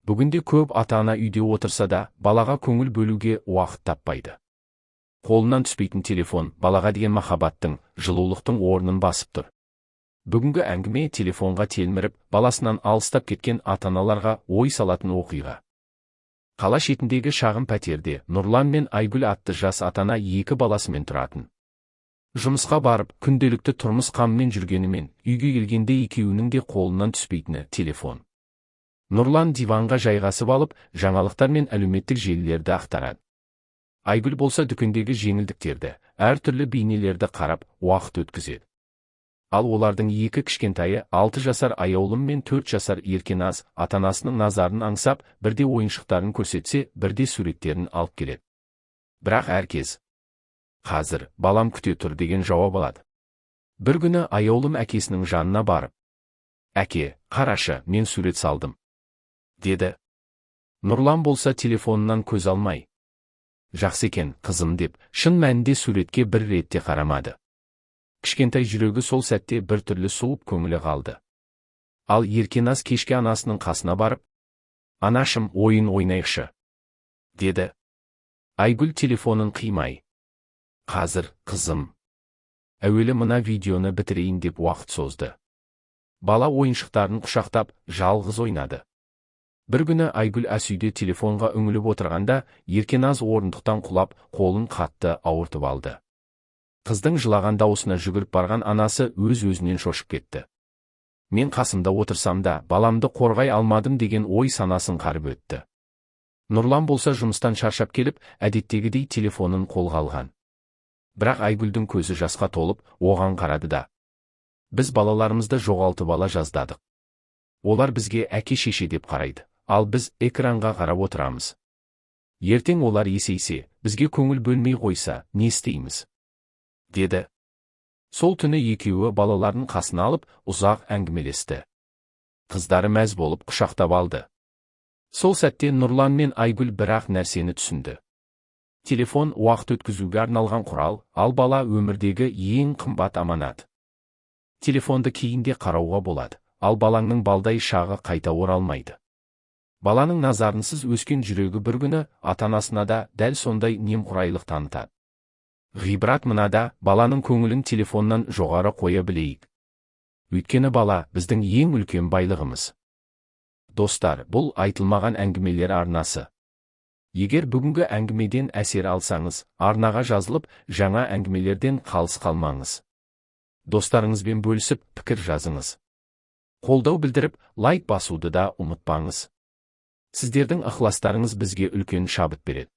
Бүгінде көп ата-ана үйде отырса да, балаға көңіл бөлуге уақыт таппайды. Қолынан түспейтін телефон балаға деген махаббаттың, жылулықтың орнын басып тұр. Бүгінгі әңгіме телефонға телміріп, баласынан алыстап кеткен ата-аналарға ой салатын оқиға. Қала шетіндегі шағын пәтерде Нұрлан мен Айгүл атты жас ата-ана екі баласымен тұратын. Жұмысқа барып, күнделікті тұрмыс қамымен жүргенімен, үйге келгенде екеуінің де қолынан түспейтіні телефон. Нұрлан диванға жайғасып алып, жаңалықтар мен әлеуметтік желілерді ақтарады. Айгүл болса дүкендегі жеңілдіктерді, әртүрлі бейнелерді қарап, уақыт өткізеді. Ал олардың екі кішкентайы 6 жасар Аяулым мен 4 жасар Еркеназ ата-анасының назарын аңсап, бірде ойыншықтарын көрсетсе, бірде суреттерін алып келеді. Бірақ әркез қазір балам күте тұр деген жауап алады. Бір күні Аяулым әкесінің жанына барып, «Әке, қарашы, мен сурет салдым», деді. Нұрлан болса телефонынан көз алмай, «Жақсы екен, қызым» деп, шын мәнінде суретке бір ретте қарамады. Кішкентай жүрегі сол сәтте бір түрлі суып көңілі қалды. Ал Еркеназ кешке анасының қасына барып, «Анашым, ойын ойнайықшы», деді. Айгүл телефонын қимай, «Қазір, қызым. Әуелі мына видеоны бітірейін» деп уақыт созды. Бала ойыншықтарын құшақтап, жалғыз ойнады. Бір күні Айгүл асүйде телефонға үңіліп отырғанда, Еркеназ орындықтан құлап, қолын қатты ауыртып алды. Қыздың жылаған дауысына жүгіріп барған анасы өз-өзінен шошып кетті. Мен қасымда отырсам да, баламды қорғай алмадым деген ой санасын қарып өтті. Нұрлан болса жұмыстан шаршап келіп, әдеттегідей телефонын қолға алған. Бірақ Айгүлдің көзі жасқа толып, оған қарады да. Біз балаларымызды жоғалтып ала жаздадық. Олар бізге әке-шеше деп қарайды, ал біз экранға қарап отырамыз. Ертең олар есейсе, бізге көңіл бөлмей қойса, не істейміз? Деді. Сол түні екеуі балаларын қасына алып, ұзақ әңгімелесті. Қыздары мәз болып құшақтап алды. Сол сәтте Нұрлан мен Айгүл бір-ақ нәрсені түсінді. Телефон уақыт өткізуге арналған құрал, ал бала өмірдегі ең қымбат аманат. Телефонды кейінде қарауға болады, ал балаңның балдай шағы қайта оралмайды. Баланың назарынсыз өскен жүрегі бір күні ата-анасына да дәл сондай немқұрайлық танытады. Ғибрат мынада, баланың көңілін телефоннан жоғары қоя білейік. Өйткені бала біздің ең үлкен байлығымыз. Достар, бұл айтылмаған әңгімелер арнасы. Егер бүгінгі әңгімеден әсер алсаңыз, арнаға жазылып, жаңа әңгімелерден қалыс қалмаңыз. Достарыңызбен бөлісіп, пікір жазыңыз. Қолдау білдіріп, лайк басуды да ұмытпаңыз. Сіздердің ықыластарыңыз бізге үлкен шабыт береді.